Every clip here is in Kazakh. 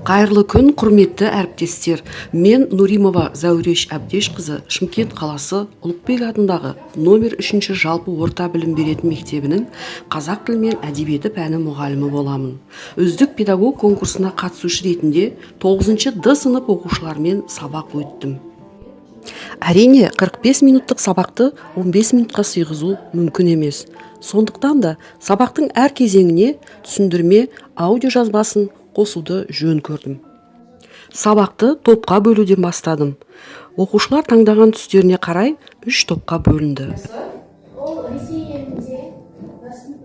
Қайырлы күн, құрметті әріптестер. Мен Нуримова Зәуреш Әбдешқызы Шымкент қаласы Ұлықбек атындағы номер 3 жалпы орта білім беретін мектебінің қазақ тілі мен әдебиеті пәні мұғалімі боламын. Үздік педагог конкурсына қатысушы ретінде 9-д сынып оқушылармен сабақ өттім. Әрине, 45 минуттық сабақты 15 минутқа сыйғызу мүмкін емес. Сондықтан да сабақтың әр кезеңіне түсіндірме аудио жазбасын қосуды жөн көрдім. Сабақты топқа бөлуден бастадым. Оқушылар таңдаған түстеріне қарай 3 топқа бөлінді. Ол Ресей елінде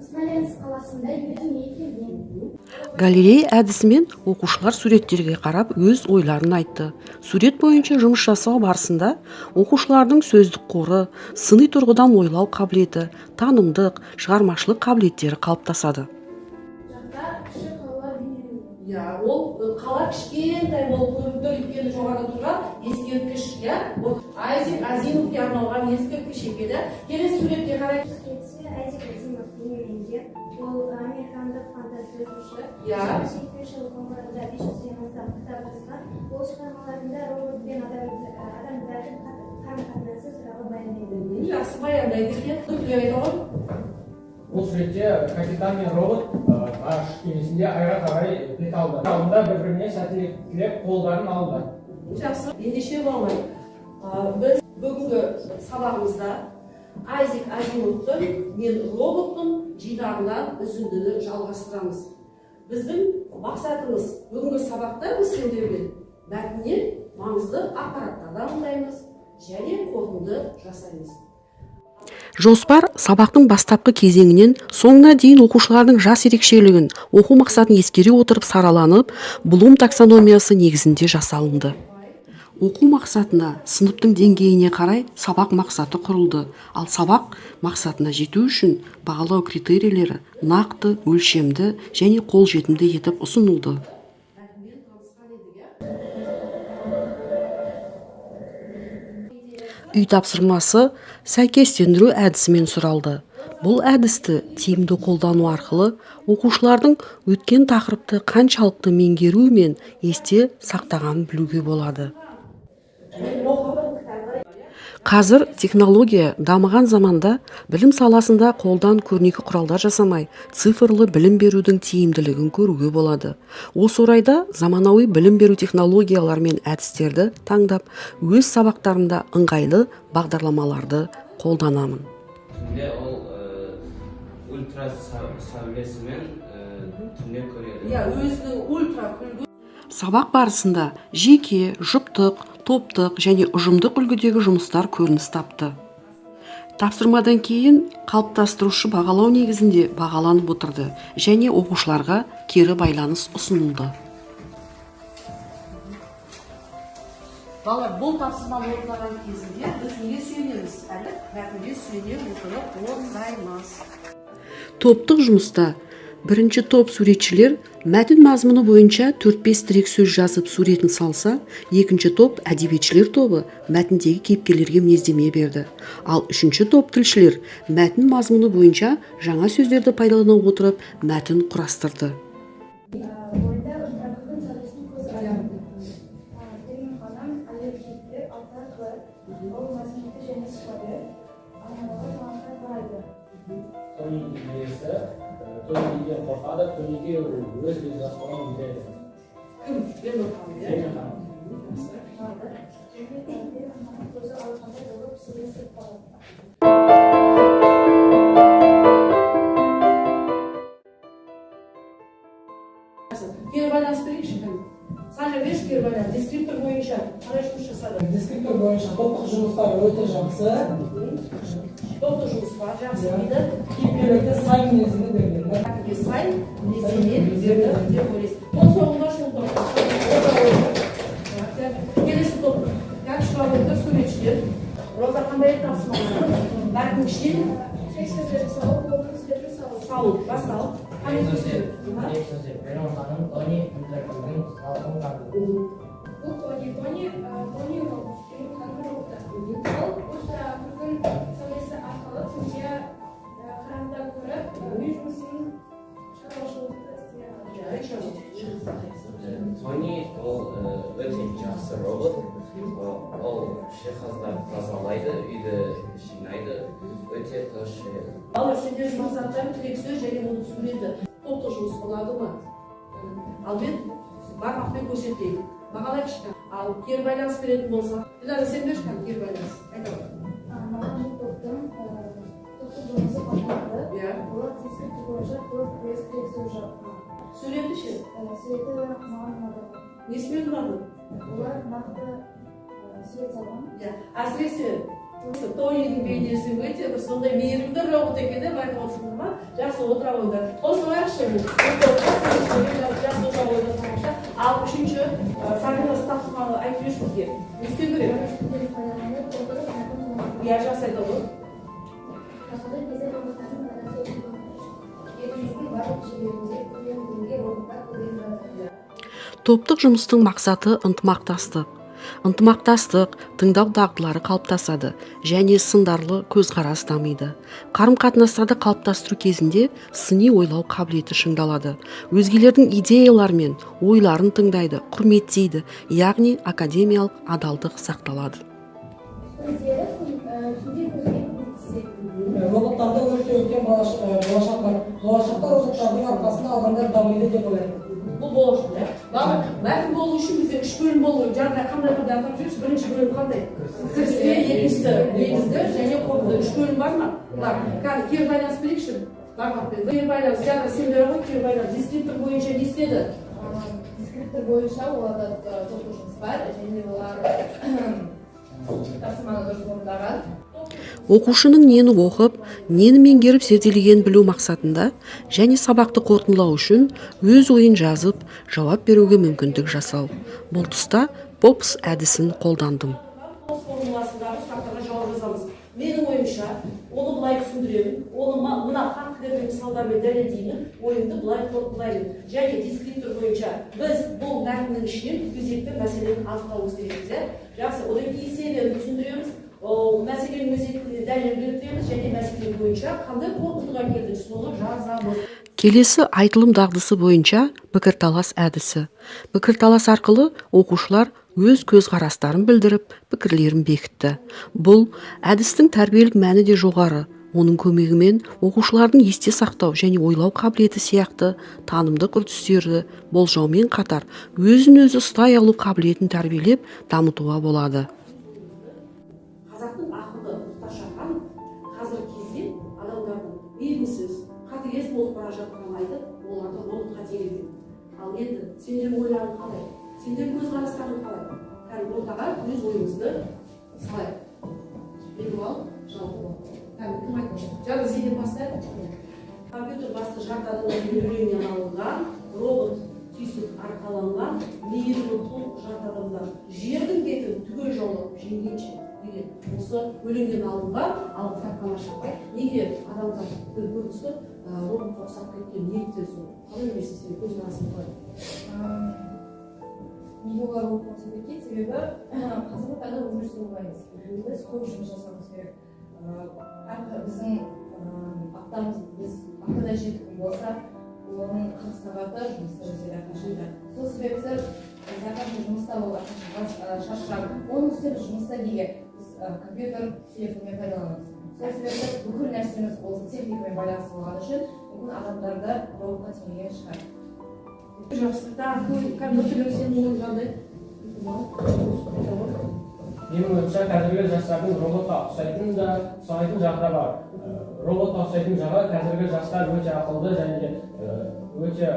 Смоленск қаласында дүниеге келген. Галерея әдісімен оқушылар суреттерге қарап өз ойларын айтты. Сурет бойынша жұмыс жасау барысында оқушылардың сөздік қоры, сыни тұрғыдан ойлау қабілеті, танымдық, шығармашылық қабілеттері қалыптасады. Ол қала кішкентай болып көрінді, өйткені жоғарыда тұрған ескерткіш, Айзек Азимовке арналған ескерткіш екен. Келесі суретке қарай. Айзек Азимов дүниеге, ол американдық фантастик жазушы. Шекспир ғұмырында 500-ден астам кітап жазған. Ол шығармаларында робот пен адамдардың қарым-қатынасы туралы баяндайды. Жақсы баяндайды екен. Түрлі айтамын. Бұл суретте капитан мен робот ғарыш кемесінде айға қарай бет алды. Алдында бір-біріне сәттілік қолдарын алды. Жақсы, ендеше болмай. Біз бүгінгі сабағымызда Айзек Азимовтың «Мен роботпын» жинағынан үзіндіні жалғастырамыз. Біздің мақсатымыз бүгінгі сабақта біз сендермен мәтіннен маңызды ақпараттарды алудаймыз және қорытынды жасаймыз. Жоспар сабақтың бастапқы кезеңінен соңына дейін оқушылардың жас ерекшелігін, оқу мақсатын ескере отырып сараланып, Блум таксономиясы негізінде жасалынды. Оқу мақсатына, сыныптың деңгейіне қарай сабақ мақсаты құрылды, ал сабақ мақсатына жету үшін бағалау критерийлері нақты, өлшемді және қолжетімді етіп ұсынылды. Үй тапсырмасы сәйкестендіру әдісімен сұралды. Бұл әдісті тиімді қолдану арқылы оқушылардың өткен тақырыпты қаншалықты меңгеру мен есте сақтаған білуге болады. Қазір технология дамыған заманда білім саласында қолдан көрнекі құралдар жасамай, цифрлы білім берудің тиімділігін көруге болады. Осы орайда заманауи білім беру технологиялар мен әдістерді таңдап, өз сабақтарымда ыңғайлы бағдарламаларды қолданамын. Ол ультра сәулесімен түнде көреді. Өзінің ультра күлгі. Сабақ барысында жеке, жұптық, топтық және ұжымдық үлгідегі жұмыстар көрініс тапты. Тапсырмадан кейін қалыптастырушы бағалау негізінде бағаланып отырды және оқушыларға кері байланыс ұсынылды. Балалар, бұл тапсырманы орындаған кезінде біз неге сүйенеміз? Мәтінге сүйене отырып орындаймыз. Топтық жұмыста бірінші топ суретшілер мәтін мазмұны бойынша 4-5 тірек сөз жазып суретін салса, екінші топ әдебиетшілер тобы мәтіндегі кейіпкерлерге мінездеме берді. Ал үшінші топ тілшілер мәтін мазмұны бойынша жаңа сөздерді пайдалана отырып мәтін құрастырды. Төлеге қорқады, төлеге өз жазбасын білдіреді. Кері байланыс берейікші. Санжа берші кері байланыс. Дескриптор бойынша қалай жұмыс жасады? Дескриптор бойынша топтық жұмыстар өте жақсы. Топтық жұмыс бар, жақсы дейді. Кейіпкерлерге сай мінезіне берген. Сай мінезіне берді деп ойлайсыз. Ол соңында шылды. Келесі топ кәкшілер, суретшілер. Роза қандай тапсырмалар? Мәтін ішінен Сөздер салу, қолдың сөздерін салу. Басталып. Берон ханым Тони интеркомның салқын қарды. Бұл Тони роботы. Ол ультра күн сәулесі арқылы түнде қараңғыда көріп, үй жұмысын шаруашылықты істей алады. Тони жақсы робот. Ол жиһаздарды тазалайды, үйді жинайды, өте тыныш. Балалар сендердің мақсаттарың тірек сөз және оны түсіндіреді. Топтық жұмыс болады ма? Ал мен бармақпен көрсетейін. Бағалайықшы. Ал кері байланыс беретін болса, Дилара сен берші кері байланыс. Айта бар. Маған бұл топтың жұмысы қатырды. Иә. Олар дискрипті бойынша топ тірек сөз жауапты. Суреті ше? Суреті маған ұнады. Несімен тұрады? Олар нақты сурет салған. Әсіресе Тонидің бейнесі өте бір сондай мейірімді робот екені байқап отырсыңдар ма? Жақсы отыра қойыңдар. Қосылайықшы. Жақсы отыра қойыңдар тамаша. Ал үшінші Сабина Стафованы айтып жүрші бізге. Не істеу керек? Иә, жақсы айта ғой. Қазіргі кезде роботтардың пайдасы өте еліміздің барлық жерлерінде күннен-күнге роботтар көбейіп жатыр. Топтық жұмыстың мақсаты ынтымақтастық. Ынтымақтастық, тыңдау дағдылары қалыптасады және сындарлы көзқарас дамиды. Қарым-қатынастарды қалыптастыру кезінде сыни ойлау қабілеті шыңдалады. Өзгелердің идеялары мен ойларын тыңдайды, құрметтейді, яғни академиялық адалдық сақталады. Роботтарды өте үлкен болашақ бар. Болашақта роботтардың арқасында адамдар дамиды деп ойлаймын. Бұл болашақ, иә? Бәлкім болу үшін бізде 3 бөлім болу. Жағдай қандай қандай атап жүрсіз? Бірінші бөлім қандай? Кіріспе, екіншісі негізді және қорытынды. 3 бөлім бар ма? Бар. Қазір кері байланыс берейікші. Бармақпен. Кері байланыс. Жағдай сен бері ғой, кері байланыс. Дискриптор бойынша не істеді? Дискриптор бойынша оларда топтық жұмыс бар және олар тапсырманы дұрыс орындаған. Оқушының нені оқып, нені меңгеріп зерделеген білу мақсатында және сабақты қорытындылау үшін өз ойын жазып, жауап беруге мүмкіндік жасау. Бұл тұста POPS әдісін қолдандым. POPS формуласындағы сұрақтарға жауап жазамыз. Менің ойымша, оны былай түсіндіремін, оны мына фактілермен мысалдармен дәлелдеймін, ойымды былай қорытындылаймын. Және дискриптор бойынша біз бұл мәтіннің ішінен өзекті мәселені анықтауымыз керекпіз. Жақсы, одан кейін себебін түсіндіреміз. Мәселенің өзектілігіне дәлел келтіреміз және мәселе бойынша қандай қорытындыға келдік соны жазамыз. Келесі айтылым дағдысы бойынша пікірталас әдісі. Пікірталас арқылы оқушылар өз көзқарастарын білдіріп, пікірлерін бекітті. Бұл әдістің тәрбиелік мәні де жоғары. Оның көмегімен оқушылардың есте сақтау және ойлау қабілеті сияқты танымдық үрдістерді болжаумен қатар өзін-өзі ұстай алу қабілетін тәрбиелеп дамытуға болады. Қазақтың ақылды мұқташаған қазіргі кезде адамдардың белгісіз қатыгез болып бара жатқанын айтып, оларды роботқа теңейді. Ал енді сендердің ойларың қалай? Сендердің көзқарастарың қалай? Кәдімгі ортаға өз ойыңызды салайық. Белгілі алып, жалпы бол. Кәдімгі кім айтады? Жаңа сенден бастайық. Компьютер басты жартадың үйренен алынған, робот түйсік арқаланған, мейірімді тұл жартадымдар. Жердің бетін түгел жаулап жеңгенше деген осы өлеңден алынған, алып кітапхана шықпай, неге адамдар бір көрінісі роботқа ұқсап кеткен неліктен сол? Қалай ойлайсың сен көзқарасың қалай? Неге олар роботқа ұқсап кеткен? Себебі қазіргі таңда өмір сүру оңай емес. Біз көп жұмыс жасауымыз керек. Біздің аптамыз, біз аптада 7 күн болса, оның 40 сағаты жұмыста жасайды әрқашанда. Сол себепті әрқашанда жұмыста ол шаршап, оның үстіне жұмыста неге біз компьютер, телефонмен пайдаланамыз. Сол себепті бүкіл нәрсеміз осы техникамен байланысты болған үшін мүмкін адамдарды роботқа теңеген шығар. Жақсы. Компьютерлер сенің ойың қандай? Менің ойымша қазіргі жастардың роботқа ұқсайтын да ұқсамайтын жағы да бар. Роботқа ұқсайтын жағы қазіргі жастар өте ақылды және өте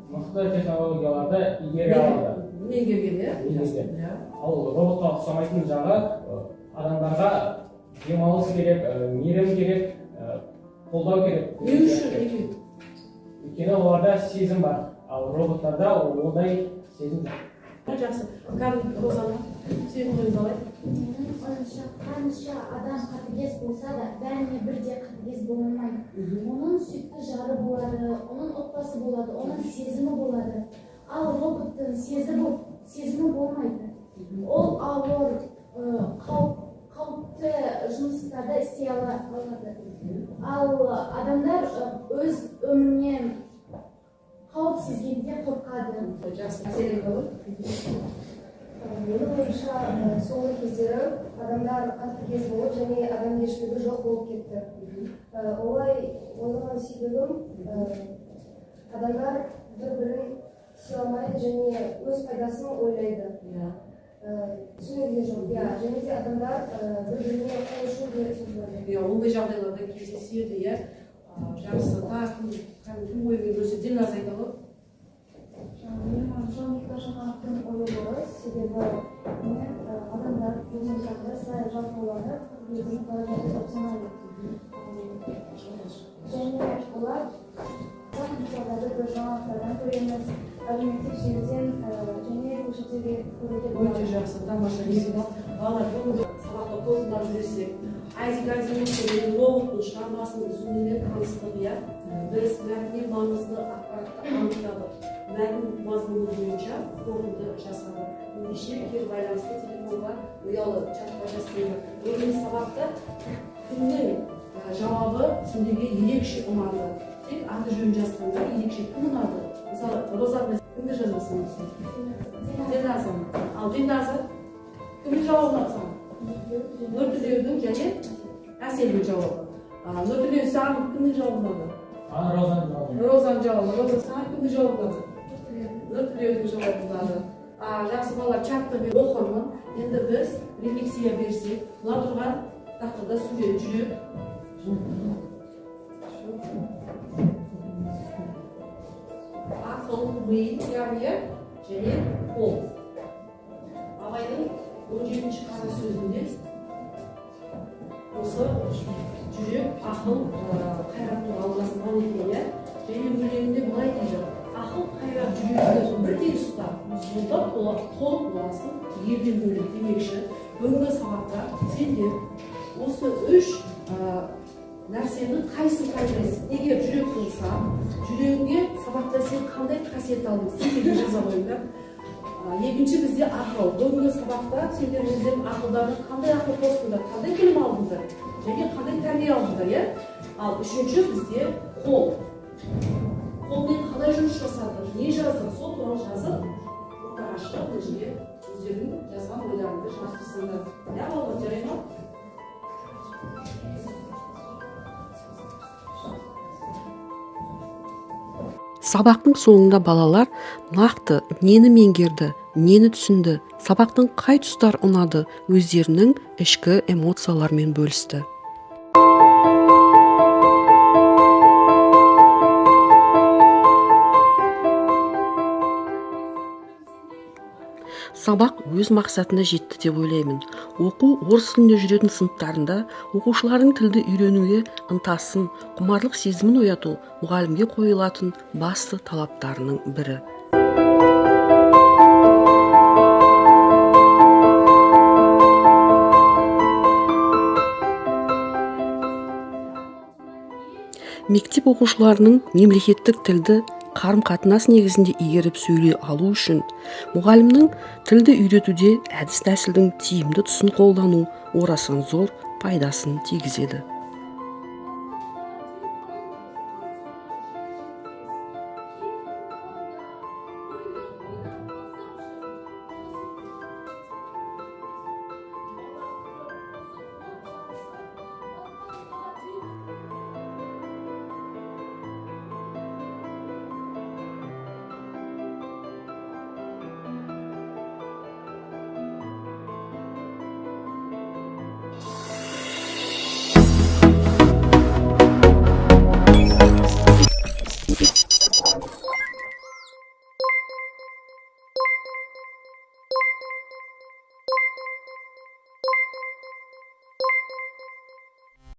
мықты технологияларды игере алады. Меңгерген, иә? Ал роботқа ұқсамайтын жағы адамдарға демалыс керек, мейірім керек, қолдау керек. Не үшін? Өйткені оларда сезім бар, ал роботтарда ондай сезім жоқ. Жақсы. Розана, сенің ойың қалай? Менің ойымша, қанша адам қатыгез болса да, бәріне бірдей қатыгез болмайды. Оның сүйікті жары болады, оның отбасы болады, оның сезімі болады. Ал роботтың сезімі болмайды. Ол ауыр, қауіпті жұмыстарды істей алады. Ал адамдар өз өмірінен қауіп сезгенде қорқады. Жақсы. Мәселен қалай? Менің ойымша соңғы кездері адамдар қатыгез болып және адамгершілігі жоқ болып кетті. Олай ойлаған себебім адамдар бір-бірін сыйламайды және өз пайдасын ойлайды. Түсінігінде жоқ. Және де адамдар бір-біріне қол ұшын беріп сөйлейді. Ондай жағдайларда кездеседі, жақсы кім ойымен көрсе Дилназ айта ғой. Менің ойымша мұқтажағалықтың ойы дұрыс, себебі адамдар өзінің жағдай сай жалпылары өзінің қалажаты деп санайды. Және олар мысалдарды бір жаңалықтардан көреміз, әлеуметтік желіден және көшеде көруге Өте болады. жақсы, тамаша. Балалар бүгінгі сабақта қолданып жүрсек, Айзек Азимовтың Роботтың шығармасының үзіндімен таныстық, біз мәтіннен маңызды ақпаратты анықтадық. Мәтін мазмұны бойынша қорытынды жасады. Ендеше кері байланысты телефонға ұялы чатқа жасайды. Бүгінгі сабақта кімнің жауабы сендерге ерекше ұнады? Сен аты жөнін жазғанда ерекше кім ұнады? Мысалы, Розатны кімді жазасың? Дилназа. Ал Дилназа кімнің жауабы ұнады саған? Нұртілеудің және Әселдің жауабы. Нұртілеу саған кімнің жауабы ұнады? Розаның жауабы. Роза саған кімнің жауабы ұнады? Нұртілеудің жауабы ұнады. Жақсы балалар, чатты мен оқырмын. Енді біз рефлексия берсек, мына тұрған тақтада сурет жүрек. Ақыл, ми, яғни және қол. Абайдың 17-ші қара сөзінде осы жүрек, ақыл, қайрат туралы жазылған екен. Және өлеңінде былай дейді: ақыл, қайрат, жүректі бірдей ұстап, сонда толық боласың, елден бөлек демекші. Бүгінгі сабақта сендер осы үш нәрсенің қайсысын пайдалайсың? Егер жүрек болса, жүрегіңе сабақта сен қандай қасиет алдың? Сендерге жаза қойыңдар. Екінші бізде ақыл. Бүгінгі сабақта сендер өздерің ақылдарын қандай ақыл қостыңдар, қандай білім алдыңдар және қандай тәрбие алдыңдар, Ал үшінші бізде қол. Қолмен қалай жұмыс жасады, не жазды, сол туралы жазып, ортаға шығып, жерге өздерінің жазған ойларыңды жазып тастаңдар. Балалар, жарай ма? Сабақтың соңында балалар нақты нені меңгерді, нені түсінді, сабақтың қай тұстар ұнады, өздерінің ішкі эмоциялармен бөлісті. Сабақ өз мақсатына жетті деп ойлаймын. Оқу орыс тілінде жүретін сыныптарында оқушылардың тілді үйренуге ынтасын, құмарлық сезімін ояту мұғалімге қойылатын басты талаптарының бірі. Мектеп оқушыларының мемлекеттік тілді қарым-қатынас негізінде игеріп сөйлей алу үшін мұғалімнің тілді үйретуде әдіс-тәсілдің тиімді тұсын қолдану орасан зор пайдасын тигізеді.